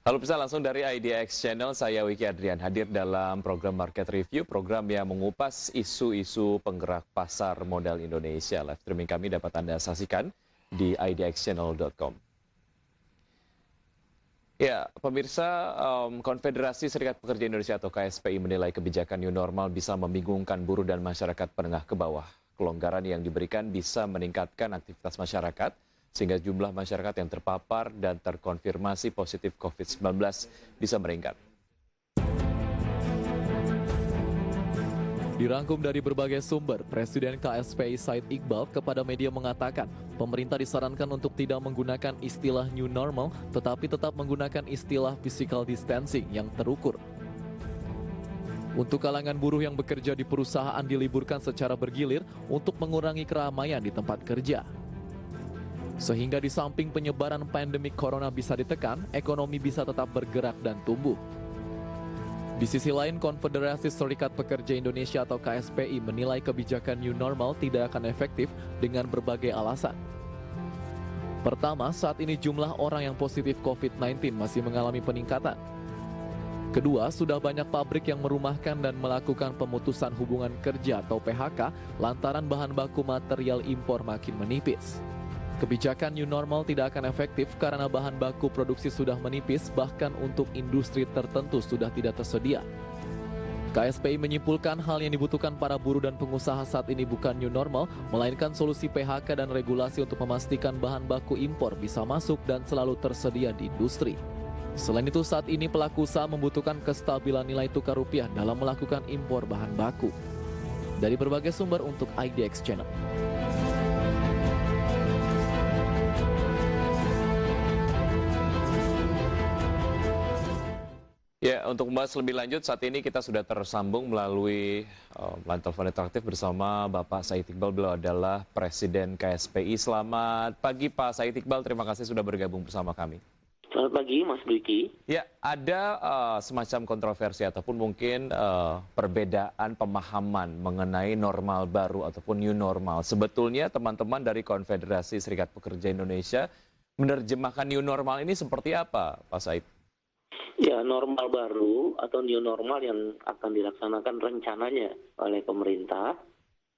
Halo pemirsa, langsung dari IDX Channel, saya Wiki Adrian hadir dalam program Market Review, program yang mengupas isu-isu penggerak pasar modal Indonesia. Live streaming kami dapat Anda saksikan di idxchannel.com. Ya, pemirsa, Konfederasi Serikat Pekerja Indonesia atau KSPI menilai kebijakan new normal bisa membingungkan buruh dan masyarakat menengah ke bawah. Kelonggaran yang diberikan bisa meningkatkan aktivitas masyarakat, sehingga jumlah masyarakat yang terpapar dan terkonfirmasi positif COVID-19 bisa meningkat. Dirangkum dari berbagai sumber, Presiden KSPI Said Iqbal kepada media mengatakan, pemerintah disarankan untuk tidak menggunakan istilah new normal, tetapi tetap menggunakan istilah physical distancing yang terukur. Untuk kalangan buruh yang bekerja di perusahaan diliburkan secara bergilir untuk mengurangi keramaian di tempat kerja. Sehingga di samping penyebaran pandemi corona bisa ditekan, ekonomi bisa tetap bergerak dan tumbuh. Di sisi lain, Konfederasi Serikat Pekerja Indonesia atau KSPI menilai kebijakan new normal tidak akan efektif dengan berbagai alasan. Pertama, saat ini jumlah orang yang positif COVID-19 masih mengalami peningkatan. Kedua, sudah banyak pabrik yang merumahkan dan melakukan pemutusan hubungan kerja atau PHK lantaran bahan baku material impor makin menipis. Kebijakan new normal tidak akan efektif karena bahan baku produksi sudah menipis, bahkan untuk industri tertentu sudah tidak tersedia. KSPI menyimpulkan hal yang dibutuhkan para buruh dan pengusaha saat ini bukan new normal, melainkan solusi PHK dan regulasi untuk memastikan bahan baku impor bisa masuk dan selalu tersedia di industri. Selain itu, saat ini pelaku usaha membutuhkan kestabilan nilai tukar rupiah dalam melakukan impor bahan baku. Dari berbagai sumber untuk IDX Channel. Ya, untuk membahas lebih lanjut, saat ini kita sudah tersambung melalui line telepon interaktif bersama Bapak Said Iqbal. Beliau adalah Presiden KSPI. Selamat pagi Pak Said Iqbal, terima kasih sudah bergabung bersama kami. Selamat pagi Mas Wiki. Ya, ada semacam kontroversi ataupun mungkin perbedaan pemahaman mengenai normal baru ataupun new normal. Sebetulnya teman-teman dari Konfederasi Serikat Pekerja Indonesia menerjemahkan new normal ini seperti apa, Pak Said? Ya, normal baru atau new normal yang akan dilaksanakan rencananya oleh pemerintah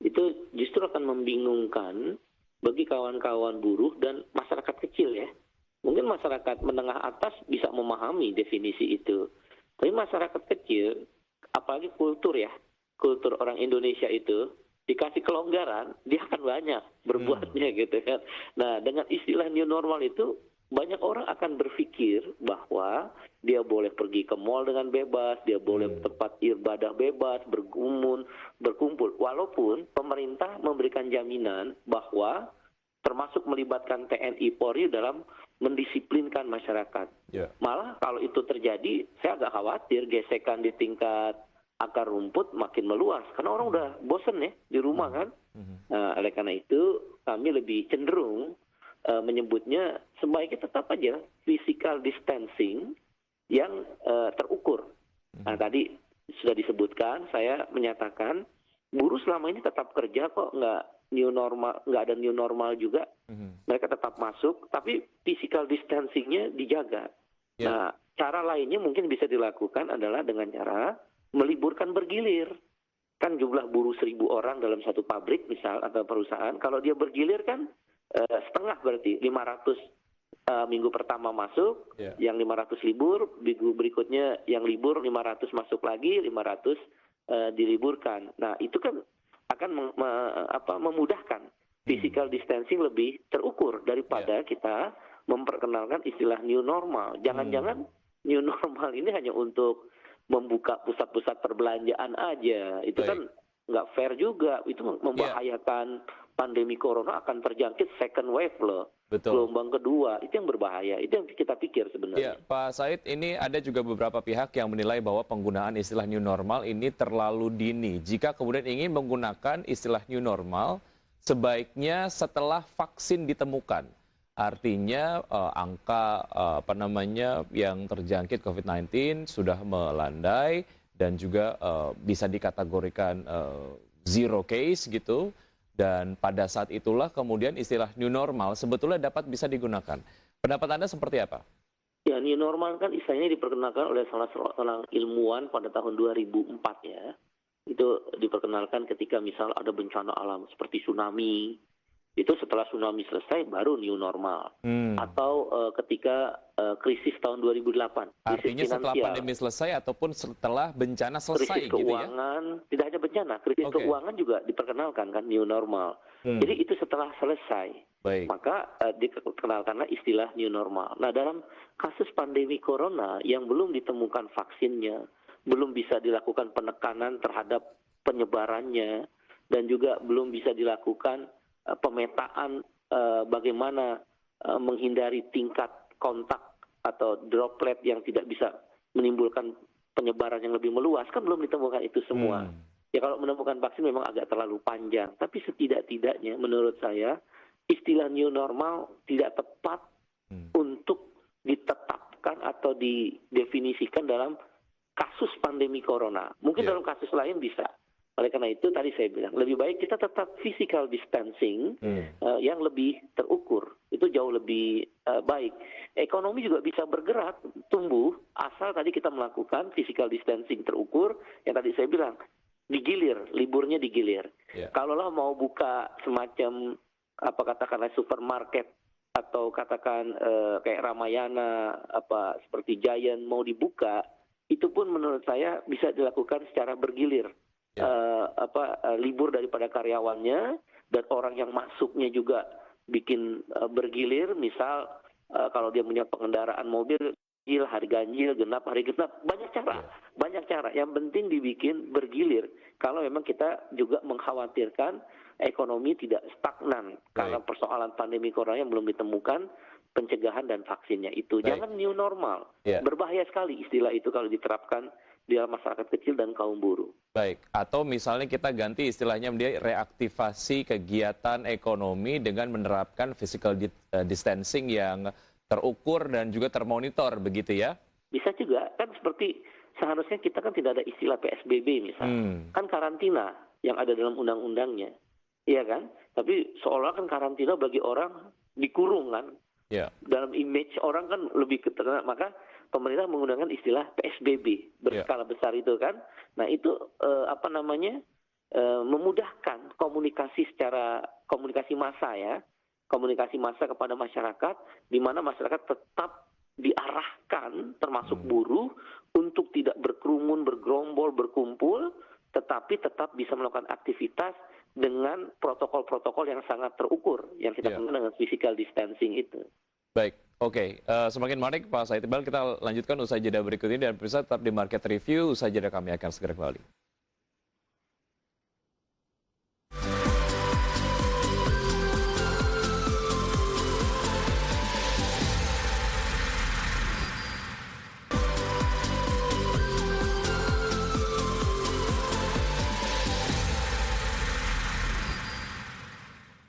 itu justru akan membingungkan bagi kawan-kawan buruh dan masyarakat kecil ya. Mungkin masyarakat menengah atas bisa memahami definisi itu. Tapi masyarakat kecil, apalagi kultur orang Indonesia itu, dikasih kelonggaran, dia akan banyak berbuatnya gitu kan. Nah, dengan istilah new normal itu, banyak orang akan berpikir bahwa dia boleh pergi ke mal dengan bebas, dia boleh tempat ibadah bebas, berkumpul. Walaupun pemerintah memberikan jaminan bahwa termasuk melibatkan TNI Polri dalam mendisiplinkan masyarakat. Malah kalau itu terjadi, saya agak khawatir gesekan di tingkat akar rumput makin meluas. Karena orang udah bosen ya di rumah kan. Nah, oleh karena itu kami lebih cenderung menyebutnya sebaiknya tetap aja physical distancing yang terukur. Nah, tadi sudah disebutkan, saya menyatakan buruh selama ini tetap kerja kok, nggak ada new normal juga. Mereka tetap masuk, tapi physical distancingnya dijaga. Nah, cara lainnya mungkin bisa dilakukan adalah dengan cara meliburkan bergilir. Kan jumlah buruh 1.000 orang dalam satu pabrik misal atau perusahaan, kalau dia bergilir kan setengah berarti 500 minggu pertama masuk, yang 500 libur, minggu berikutnya yang libur 500 masuk lagi, 500 diliburkan. Nah, itu kan akan memudahkan physical distancing lebih terukur daripada kita memperkenalkan istilah new normal. Jangan-jangan new normal ini hanya untuk membuka pusat-pusat perbelanjaan aja. Itu kan nggak fair juga. Itu membahayakan pandemi corona akan terjangkit second wave loh. Gelombang kedua, itu yang berbahaya. Itu yang kita pikir sebenarnya. Ya, Pak Said, ini ada juga beberapa pihak yang menilai bahwa penggunaan istilah new normal ini terlalu dini. Jika kemudian ingin menggunakan istilah new normal, sebaiknya setelah vaksin ditemukan. Artinya angka yang terjangkit COVID-19 sudah melandai dan juga bisa dikategorikan zero case gitu. Dan pada saat itulah kemudian istilah new normal sebetulnya bisa digunakan. Pendapat Anda seperti apa? Ya, new normal kan istilahnya diperkenalkan oleh salah seorang ilmuwan pada tahun 2004 ya. Itu diperkenalkan ketika misal ada bencana alam seperti tsunami. Itu setelah tsunami selesai baru new normal. Atau ketika krisis tahun 2008, krisis Artinya setelah finansial, pandemi selesai ataupun setelah bencana selesai krisis gitu ya? keuangan, tidak hanya bencana, krisis Oke. keuangan juga diperkenalkan kan new normal. Jadi itu setelah selesai. Baik. Maka dikenalkanlah istilah new normal. Nah, dalam kasus pandemi corona yang belum ditemukan vaksinnya, belum bisa dilakukan penekanan terhadap penyebarannya, dan juga belum bisa dilakukan pemetaan bagaimana menghindari tingkat kontak atau droplet yang tidak bisa menimbulkan penyebaran yang lebih meluas, kan belum ditemukan itu semua. Ya kalau menemukan vaksin memang agak terlalu panjang, tapi setidak-tidaknya menurut saya istilah new normal tidak tepat untuk ditetapkan atau didefinisikan dalam kasus pandemi corona. Mungkin dalam kasus lain bisa. Oleh karena itu tadi saya bilang lebih baik kita tetap physical distancing yang lebih terukur. Itu jauh lebih baik. Ekonomi juga bisa bergerak, tumbuh, asal tadi kita melakukan physical distancing terukur yang tadi saya bilang digilir, liburnya digilir. Kalaulah mau buka semacam apa katakanlah supermarket atau katakan kayak Ramayana apa seperti Giant mau dibuka, itu pun menurut saya bisa dilakukan secara bergilir. Libur daripada karyawannya dan orang yang masuknya juga bikin bergilir, misal kalau dia punya pengendaraan mobil hari ganjil, genap, hari genap, banyak cara. Yang penting dibikin bergilir. Kalau memang kita juga mengkhawatirkan ekonomi tidak stagnan karena persoalan pandemi corona yang belum ditemukan pencegahan dan vaksinnya itu. Jangan new normal. Berbahaya sekali istilah itu kalau diterapkan di dalam masyarakat kecil dan kaum buruh. Baik, atau misalnya kita ganti istilahnya dia reaktivasi kegiatan ekonomi dengan menerapkan physical distancing yang terukur dan juga termonitor begitu ya? Bisa juga, kan seperti seharusnya kita kan tidak ada istilah PSBB misalnya. Kan karantina yang ada dalam undang-undangnya. Iya kan? Tapi seolah kan karantina bagi orang dikurung kan. Dalam image orang kan lebih keterang, maka pemerintah menggunakan istilah PSBB berskala besar itu kan. Nah itu memudahkan komunikasi massa ya. Komunikasi massa kepada masyarakat, di mana masyarakat tetap diarahkan, termasuk buruh, untuk tidak berkerumun, bergerombol, berkumpul, tetapi tetap bisa melakukan aktivitas dengan protokol-protokol yang sangat terukur, yang kita kenal dengan physical distancing itu. Baik, oke. Semakin menarik Pak Said Iqbal, kita lanjutkan usai jeda berikut ini, dan pemirsa tetap di Market Review, usai jeda kami akan segera kembali.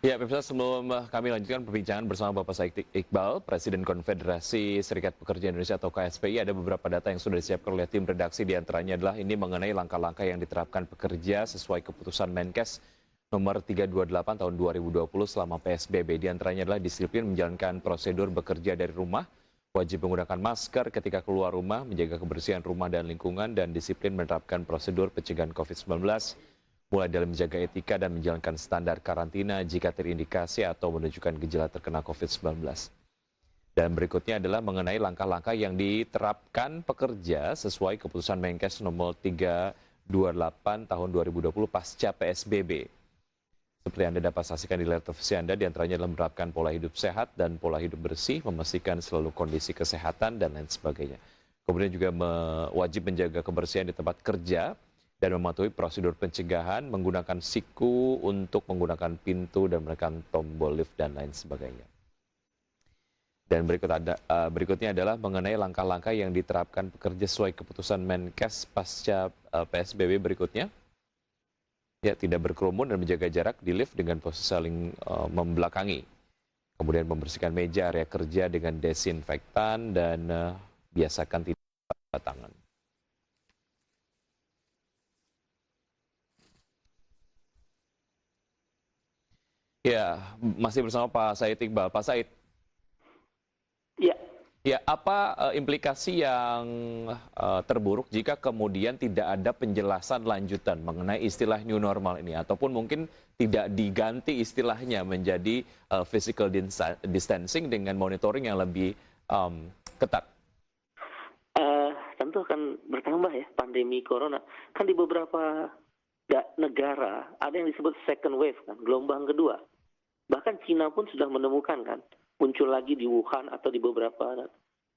Ya, pemirsa, sebelum kami lanjutkan perbincangan bersama Bapak Said Iqbal, Presiden Konfederasi Serikat Pekerja Indonesia atau KSPI, ada beberapa data yang sudah disiapkan oleh tim redaksi, diantaranya adalah ini mengenai langkah-langkah yang diterapkan pekerja sesuai keputusan Menkes nomor 328 tahun 2020 selama PSBB. Diantaranya adalah disiplin menjalankan prosedur bekerja dari rumah, wajib menggunakan masker ketika keluar rumah, menjaga kebersihan rumah dan lingkungan, dan disiplin menerapkan prosedur pencegahan COVID-19, mulai dalam menjaga etika dan menjalankan standar karantina jika terindikasi atau menunjukkan gejala terkena COVID-19. Dan berikutnya adalah mengenai langkah-langkah yang diterapkan pekerja sesuai keputusan Menkes nomor 328 tahun 2020 pasca PSBB. Seperti Anda dapat saksikan di layar televisi Anda, diantaranya adalah menerapkan pola hidup sehat dan pola hidup bersih, memastikan selalu kondisi kesehatan, dan lain sebagainya. Kemudian juga wajib menjaga kebersihan di tempat kerja, dan mematuhi prosedur pencegahan, menggunakan siku untuk menggunakan pintu dan menekan tombol lift dan lain sebagainya. Dan berikutnya adalah mengenai langkah-langkah yang diterapkan pekerja sesuai keputusan Menkes pasca PSBB berikutnya. Ya, tidak berkerumun dan menjaga jarak di lift dengan posisi saling membelakangi. Kemudian membersihkan meja area kerja dengan desinfektan dan biasakan tidak tangan. Ya, masih bersama Pak Said Iqbal. Pak Said. Ya. Ya, apa implikasi yang terburuk jika kemudian tidak ada penjelasan lanjutan mengenai istilah new normal ini, ataupun mungkin tidak diganti istilahnya menjadi physical distancing dengan monitoring yang lebih ketat? Tentu akan bertambah ya pandemi corona. Kan di beberapa negara ada yang disebut second wave kan, gelombang kedua. Bahkan Cina pun sudah menemukan kan, muncul lagi di Wuhan atau di beberapa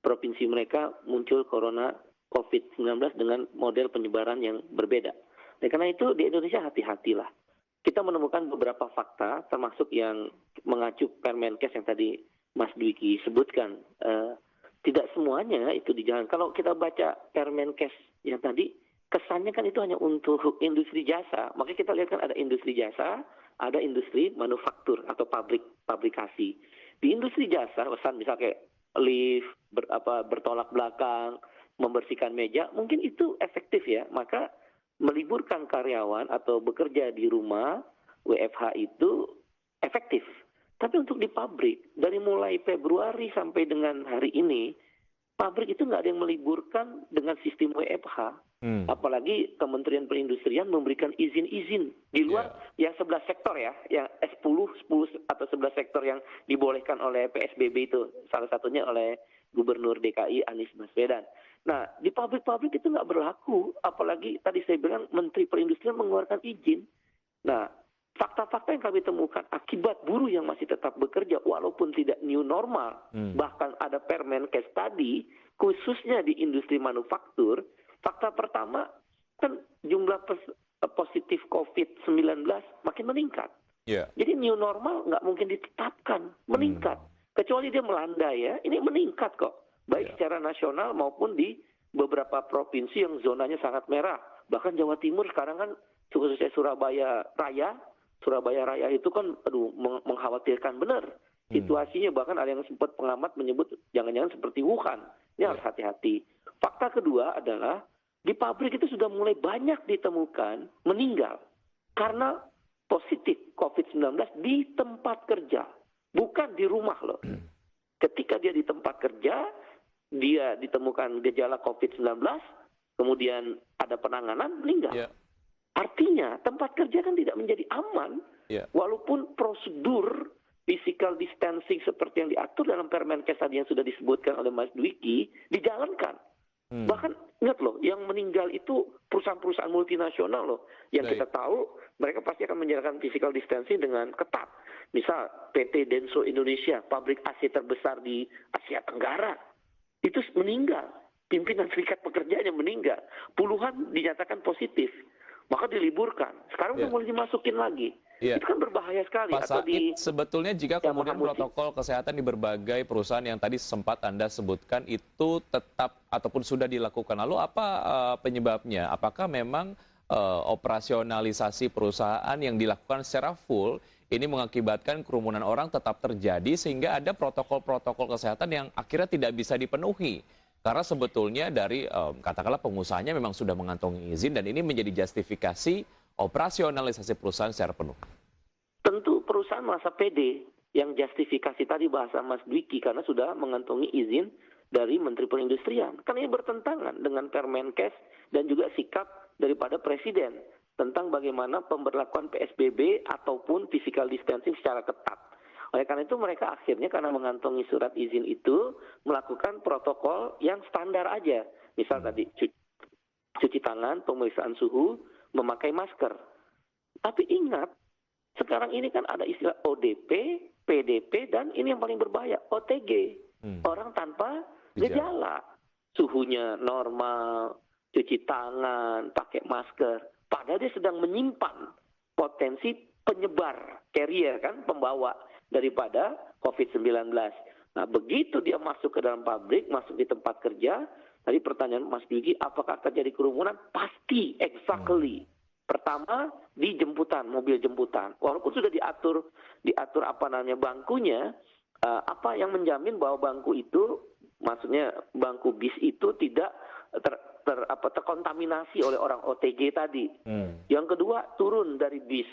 provinsi mereka muncul corona COVID-19 dengan model penyebaran yang berbeda. Nah, karena itu di Indonesia hati-hatilah. Kita menemukan beberapa fakta, termasuk yang mengacu Permenkes yang tadi Mas Dwiki sebutkan. Tidak semuanya itu dijalankan. Kalau kita baca Permenkes yang tadi, kesannya kan itu hanya untuk industri jasa. Makanya kita lihat kan ada industri jasa, ada industri manufaktur atau pabrikasi. Di industri jasa, misalnya kayak lift, bertolak belakang, membersihkan meja, mungkin itu efektif ya. Maka meliburkan karyawan atau bekerja di rumah, WFH itu efektif. Tapi untuk di pabrik, dari mulai Februari sampai dengan hari ini, pabrik itu nggak ada yang meliburkan dengan sistem WFH. Apalagi Kementerian Perindustrian memberikan izin-izin di luar yang 11 sektor ya, yang 10 atau 11 sektor yang dibolehkan oleh PSBB itu, salah satunya oleh Gubernur DKI Anies Baswedan. Nah, di pabrik-pabrik itu nggak berlaku, apalagi tadi saya bilang Menteri Perindustrian mengeluarkan izin. Nah, fakta-fakta yang kami temukan akibat buruh yang masih tetap bekerja walaupun tidak new normal, bahkan ada Permenkes tadi, khususnya di industri manufaktur, fakta pertama kan jumlah positif COVID-19 makin meningkat. Jadi new normal nggak mungkin ditetapkan, meningkat. Kecuali dia melandai ya, ini meningkat kok. Baik secara nasional maupun di beberapa provinsi yang zonanya sangat merah. Bahkan Jawa Timur sekarang kan, khususnya Surabaya Raya itu kan mengkhawatirkan benar situasinya. Bahkan ada yang sempat pengamat menyebut jangan-jangan seperti Wuhan. Ini harus hati-hati. Fakta kedua adalah di pabrik itu sudah mulai banyak ditemukan meninggal karena positif COVID-19 di tempat kerja, bukan di rumah loh. Ketika dia di tempat kerja, dia ditemukan gejala COVID-19, kemudian ada penanganan, meninggal. Artinya tempat kerja kan tidak menjadi aman, walaupun prosedur physical distancing seperti yang diatur dalam Permenkes tadi yang sudah disebutkan oleh Mas Dwiki dijalankan. Bahkan ingat loh, yang meninggal itu perusahaan-perusahaan multinasional loh, yang kita tahu mereka pasti akan menjalankan physical distancing dengan ketat. Misal PT Denso Indonesia, pabrik AC terbesar di Asia Tenggara, itu meninggal. Pimpinan serikat pekerjanya meninggal. Puluhan dinyatakan positif. Maka diliburkan. Sekarang udah mulai dimasukin lagi. Itu kan berbahaya sekali. Pak Said, sebetulnya jika kemudian protokol kesehatan di berbagai perusahaan yang tadi sempat Anda sebutkan itu tetap ataupun sudah dilakukan, lalu apa penyebabnya? Apakah memang operasionalisasi perusahaan yang dilakukan secara full ini mengakibatkan kerumunan orang tetap terjadi sehingga ada protokol-protokol kesehatan yang akhirnya tidak bisa dipenuhi? Karena sebetulnya dari katakanlah pengusahanya memang sudah mengantongi izin dan ini menjadi justifikasi operasionalisasi perusahaan secara penuh. Tentu perusahaan merasa pede yang justifikasi tadi bahasa Mas Dwiki karena sudah mengantongi izin dari Menteri Perindustrian. Karena ini bertentangan dengan Permenkes dan juga sikap daripada Presiden tentang bagaimana pemberlakuan PSBB ataupun physical distancing secara ketat. Oleh karena itu mereka akhirnya karena mengantongi surat izin itu melakukan protokol yang standar aja. Misal tadi cuci tangan, pemeriksaan suhu, memakai masker. Tapi ingat, sekarang ini kan ada istilah ODP, PDP, dan ini yang paling berbahaya, OTG. Orang tanpa gejala. Suhunya normal, cuci tangan, pakai masker. Padahal dia sedang menyimpan potensi penyebar, carrier kan, pembawa daripada COVID-19. Nah, begitu dia masuk ke dalam pabrik, masuk di tempat kerja, tadi pertanyaan Mas Dwiki, apakah terjadi kerumunan? Pasti, exactly. Pertama, di jemputan, mobil jemputan. Walaupun sudah diatur apa namanya bangkunya, apa yang menjamin bahwa bangku itu, maksudnya bangku bis itu tidak terkontaminasi oleh orang OTG tadi. Yang kedua, turun dari bis.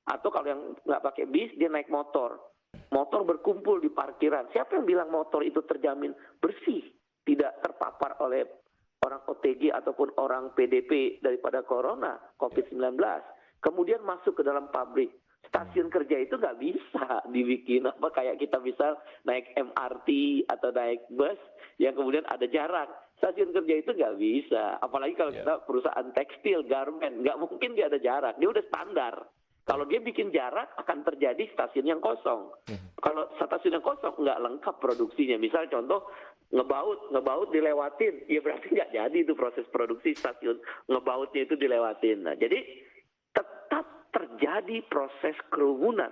Atau kalau yang nggak pakai bis, dia naik motor. Motor berkumpul di parkiran. Siapa yang bilang motor itu terjamin bersih, tidak terpapar oleh orang OTG ataupun orang PDP daripada corona, COVID-19. Kemudian masuk ke dalam pabrik. Stasiun kerja itu nggak bisa dibikin apa kayak kita bisa naik MRT atau naik bus yang kemudian ada jarak. Stasiun kerja itu nggak bisa. Apalagi kalau kita perusahaan tekstil, garment, nggak mungkin dia ada jarak. Dia udah standar. Kalau dia bikin jarak akan terjadi stasiun yang kosong. Kalau stasiun yang kosong nggak lengkap produksinya. Misal contoh ngebaut dilewatin, ya berarti nggak jadi itu proses produksi stasiun ngebautnya itu dilewatin. Nah, jadi tetap terjadi proses kerumunan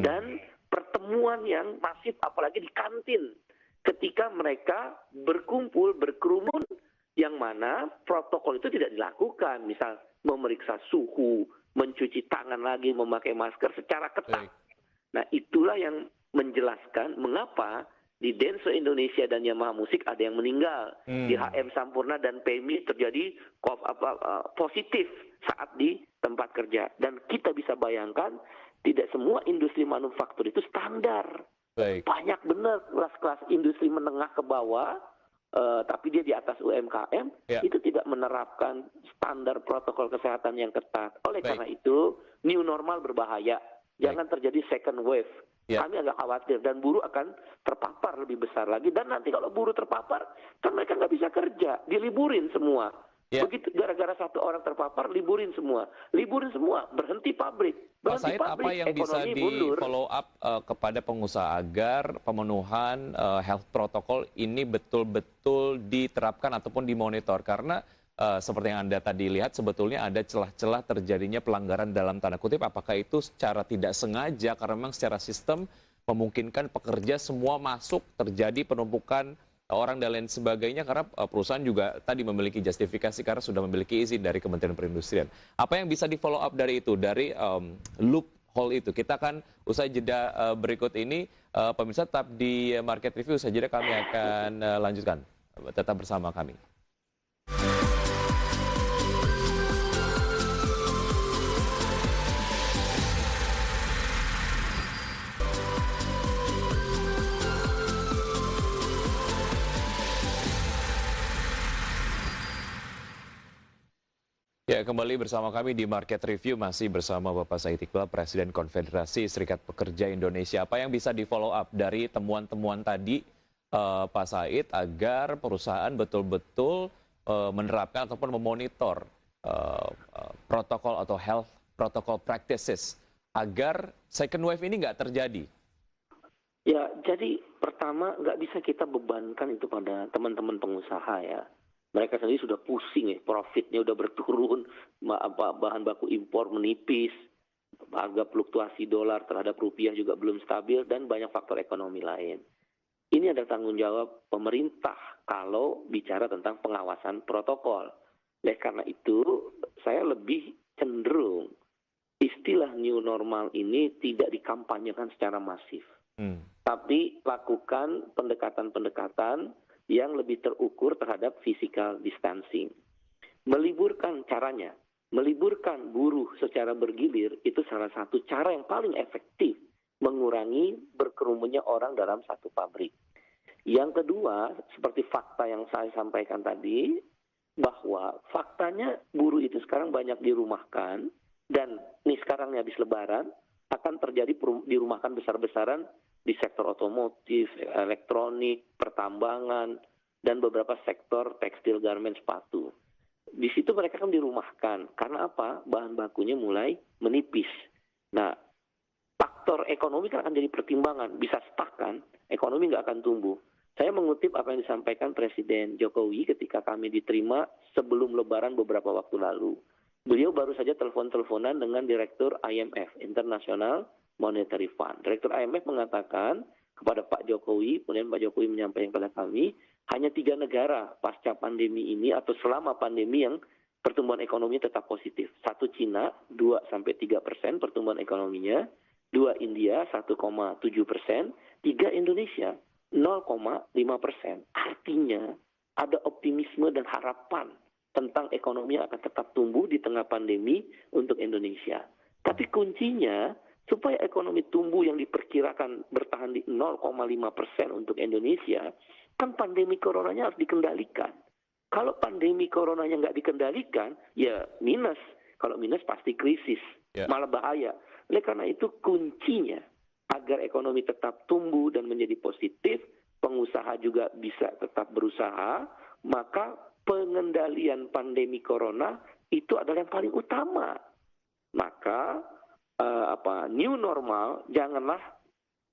dan pertemuan yang masif, apalagi di kantin. Ketika mereka berkumpul, berkerumun, yang mana protokol itu tidak dilakukan. Misal memeriksa suhu, mencuci tangan lagi, memakai masker secara ketat. Nah, itulah yang menjelaskan mengapa di Denso Indonesia dan Yamaha Musik ada yang meninggal. Di HM Sampurna dan PMI terjadi positif saat di tempat kerja. Dan kita bisa bayangkan tidak semua industri manufaktur itu standar. Banyak benar kelas-kelas industri menengah ke bawah, tapi dia di atas UMKM, itu tidak menerapkan standar protokol kesehatan yang ketat. Oleh karena itu, new normal berbahaya. Jangan terjadi second wave. Kami agak khawatir dan buruh akan terpapar lebih besar lagi. Dan nanti kalau buruh terpapar, kan mereka nggak bisa kerja, diliburin semua. Begitu gara-gara satu orang terpapar, liburin semua, berhenti pabrik. Pak Said, apa yang bisa di follow up kepada pengusaha agar pemenuhan health protocol ini betul-betul diterapkan ataupun dimonitor? Karena seperti yang Anda tadi lihat, sebetulnya ada celah-celah terjadinya pelanggaran dalam tanda kutip. Apakah itu secara tidak sengaja, karena memang secara sistem memungkinkan pekerja semua masuk, terjadi penumpukan orang dan lain sebagainya, karena perusahaan juga tadi memiliki justifikasi karena sudah memiliki izin dari Kementerian Perindustrian. Apa yang bisa di follow up dari itu, dari loophole itu? Kita akan usai jeda berikut ini, pemirsa tetap di Market Review, usai jeda kami akan lanjutkan. Tetap bersama kami. Ya, kembali bersama kami di Market Review, masih bersama Bapak Said Iqbal, Presiden Konfederasi Serikat Pekerja Indonesia. Apa yang bisa di-follow up dari temuan-temuan tadi, Pak Said, agar perusahaan betul-betul menerapkan ataupun memonitor protokol atau health protocol practices agar second wave ini nggak terjadi? Ya, jadi pertama nggak bisa kita bebankan itu pada teman-teman pengusaha ya. Mereka sendiri sudah pusing ya, profitnya udah berturun, bahan baku impor menipis, harga fluktuasi dolar terhadap rupiah juga belum stabil, dan banyak faktor ekonomi lain. Ini ada tanggung jawab pemerintah kalau bicara tentang pengawasan protokol. Oleh karena itu, saya lebih cenderung istilah new normal ini tidak dikampanyekan secara masif. Tapi lakukan pendekatan-pendekatan yang lebih terukur terhadap physical distancing. Meliburkan caranya, meliburkan buruh secara bergilir itu salah satu cara yang paling efektif mengurangi berkerumunnya orang dalam satu pabrik. Yang kedua, seperti fakta yang saya sampaikan tadi, bahwa faktanya buruh itu sekarang banyak dirumahkan, dan nih sekarang habis lebaran, akan terjadi dirumahkan besar-besaran di sektor otomotif, elektronik, pertambangan, dan beberapa sektor tekstil, garmen, sepatu. Di situ mereka kan dirumahkan. Karena apa? Bahan bakunya mulai menipis. Nah, faktor ekonomi kan akan jadi pertimbangan. Bisa stuck kan? Ekonomi nggak akan tumbuh. Saya mengutip apa yang disampaikan Presiden Jokowi ketika kami diterima sebelum Lebaran beberapa waktu lalu. Beliau baru saja telepon-teleponan dengan Direktur IMF, International Monetary Fund. Direktur IMF mengatakan kepada Pak Jokowi, kemudian Pak Jokowi menyampaikan kepada kami, hanya 3 negara pasca pandemi ini atau selama pandemi yang pertumbuhan ekonominya tetap positif. 1 Cina, 2-3% pertumbuhan ekonominya. 2 India, 1,7%. 3 Indonesia, 0,5%. Artinya ada optimisme dan harapan tentang ekonomi yang akan tetap tumbuh di tengah pandemi untuk Indonesia. Tapi kuncinya supaya ekonomi tumbuh yang diperkirakan bertahan di 0,5% untuk Indonesia, kan pandemi coronanya harus dikendalikan. Kalau pandemi coronanya nggak dikendalikan, ya minus. Kalau minus pasti krisis, malah bahaya. Oleh karena itu kuncinya agar ekonomi tetap tumbuh dan menjadi positif, pengusaha juga bisa tetap berusaha, maka pengendalian pandemi corona itu adalah yang paling utama. Maka new normal janganlah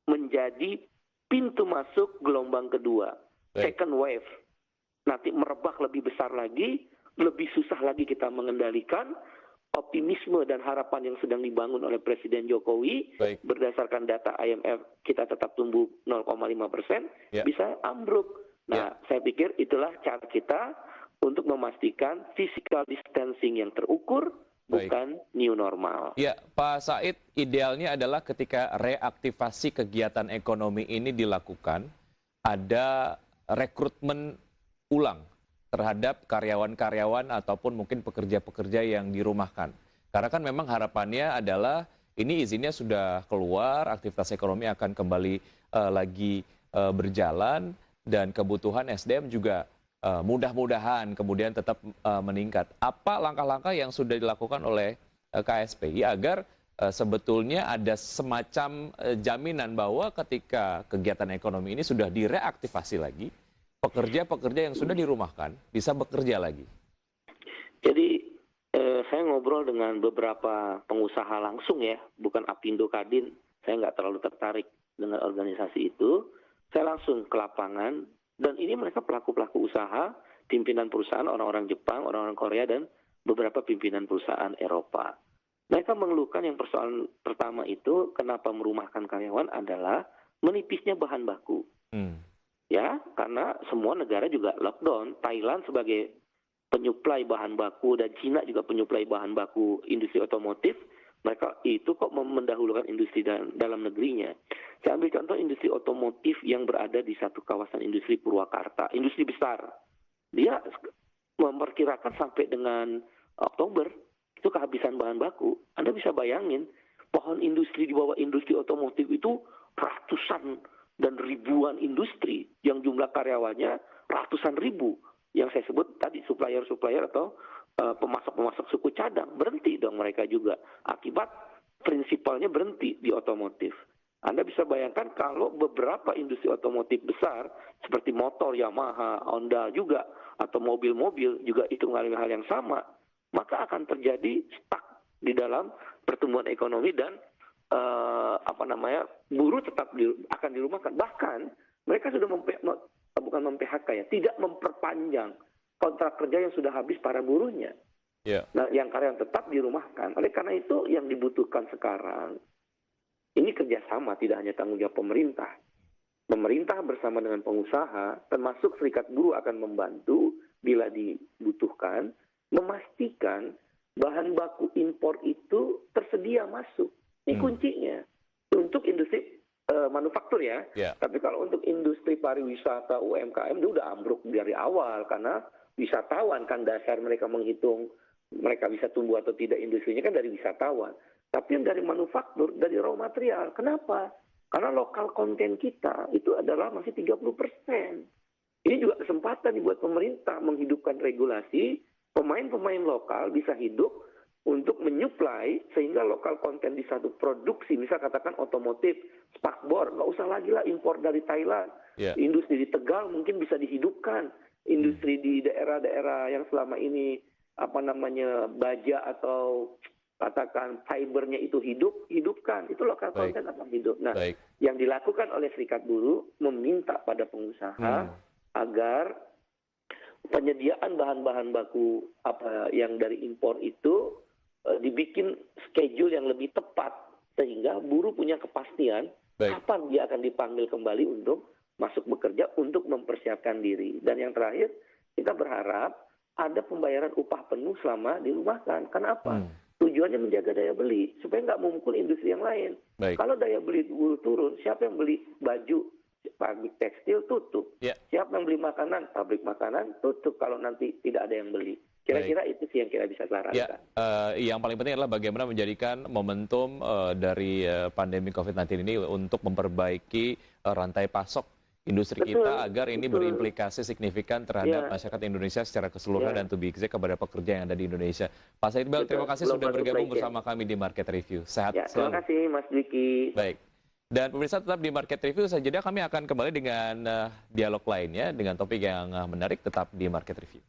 menjadi pintu masuk gelombang kedua, second wave. Nanti merebak lebih besar lagi, lebih susah lagi kita mengendalikan. Optimisme dan harapan yang sedang dibangun oleh Presiden Jokowi berdasarkan data IMF kita tetap tumbuh 0,5%, bisa ambruk. Nah, saya pikir itulah cara kita untuk memastikan physical distancing yang terukur, bukan new normal. Ya, Pak Said, idealnya adalah ketika reaktivasi kegiatan ekonomi ini dilakukan, ada rekrutmen ulang terhadap karyawan-karyawan ataupun mungkin pekerja-pekerja yang dirumahkan. Karena kan memang harapannya adalah ini izinnya sudah keluar, aktivitas ekonomi akan kembali lagi berjalan, dan kebutuhan SDM juga mudah-mudahan kemudian tetap meningkat. Apa langkah-langkah yang sudah dilakukan oleh KSPI agar sebetulnya ada semacam jaminan bahwa ketika kegiatan ekonomi ini sudah direaktivasi lagi, pekerja-pekerja yang sudah dirumahkan bisa bekerja lagi? Jadi saya ngobrol dengan beberapa pengusaha langsung ya, bukan Apindo Kadin. Saya nggak terlalu tertarik dengan organisasi itu. Saya langsung ke lapangan, dan ini mereka pelaku-pelaku usaha, pimpinan perusahaan, orang-orang Jepang, orang-orang Korea, dan beberapa pimpinan perusahaan Eropa. Mereka mengeluhkan yang persoalan pertama itu, kenapa merumahkan karyawan adalah menipisnya bahan baku. Ya, karena semua negara juga lockdown. Thailand sebagai penyuplai bahan baku dan Cina juga penyuplai bahan baku industri otomotif, mereka itu kok mendahulukan industri dalam negerinya. Saya ambil contoh industri otomotif yang berada di satu kawasan industri Purwakarta, industri besar. Dia memperkirakan sampai dengan Oktober itu kehabisan bahan baku. Anda bisa bayangin, pohon industri di bawah industri otomotif itu ratusan dan ribuan industri yang jumlah karyawannya ratusan ribu. Yang saya sebut tadi supplier-supplier atau pemasok-pemasok suku cadang. Berhenti dong mereka juga. Akibat prinsipalnya berhenti di otomotif. Anda bisa bayangkan kalau beberapa industri otomotif besar seperti motor Yamaha, Honda juga, atau mobil-mobil juga itu mengalami hal yang sama, maka akan terjadi stuck di dalam pertumbuhan ekonomi dan buruh tetap akan dirumahkan. Bahkan mereka sudah bukan mem-PHK ya, tidak memperpanjang kontrak kerja yang sudah habis para buruhnya. Nah, yang karyawan tetap dirumahkan. Oleh karena itu yang dibutuhkan sekarang ini kerjasama, tidak hanya tanggung jawab pemerintah. Pemerintah bersama dengan pengusaha, termasuk serikat buruh akan membantu bila dibutuhkan, memastikan bahan baku impor itu tersedia masuk. Ini kuncinya. Untuk industri manufaktur ya. Tapi kalau untuk industri pariwisata, UMKM itu udah ambruk dari awal. Karena wisatawan kan dasar mereka menghitung mereka bisa tumbuh atau tidak industrinya kan dari wisatawan. Tapi yang dari manufaktur, dari raw material. Kenapa? Karena lokal konten kita itu adalah masih 30%. Ini juga kesempatan dibuat pemerintah menghidupkan regulasi, pemain-pemain lokal bisa hidup untuk menyuplai sehingga lokal konten di satu produksi, misal katakan otomotif, spakbor, nggak usah lagi lah impor dari Thailand. Industri di Tegal mungkin bisa dihidupkan. Industri di daerah-daerah yang selama ini baja atau katakan fibernya itu hidupkan. Itu lokal konten akan hidup. Nah, yang dilakukan oleh serikat buruh meminta pada pengusaha agar penyediaan bahan-bahan baku yang dari impor itu dibikin schedule yang lebih tepat sehingga buruh punya kepastian kapan dia akan dipanggil kembali untuk masuk bekerja untuk mempersiapkan diri. Dan yang terakhir, kita berharap ada pembayaran upah penuh selama dirumahkan. Kenapa? Tujuannya menjaga daya beli supaya nggak memukul industri yang lain. Kalau daya beli buruh turun, siapa yang beli baju? Pabrik tekstil tutup. Siapa yang beli makanan? Pabrik makanan tutup kalau nanti tidak ada yang beli. Kira-kira itu sih yang kita bisa sarankan. Ya, yang paling penting adalah bagaimana menjadikan momentum dari pandemi COVID-19 ini untuk memperbaiki rantai pasok industri kita agar ini berimplikasi signifikan terhadap masyarakat Indonesia secara keseluruhan dan to be exact kepada pekerja yang ada di Indonesia. Pak Said Iqbal, terima kasih sudah bergabung bersama kami di Market Review. Sehat selalu. Terima kasih Mas Dwiki. Baik. Dan pemirsa tetap di Market Review saja, kami akan kembali dengan dialog lainnya dengan topik yang menarik, tetap di Market Review.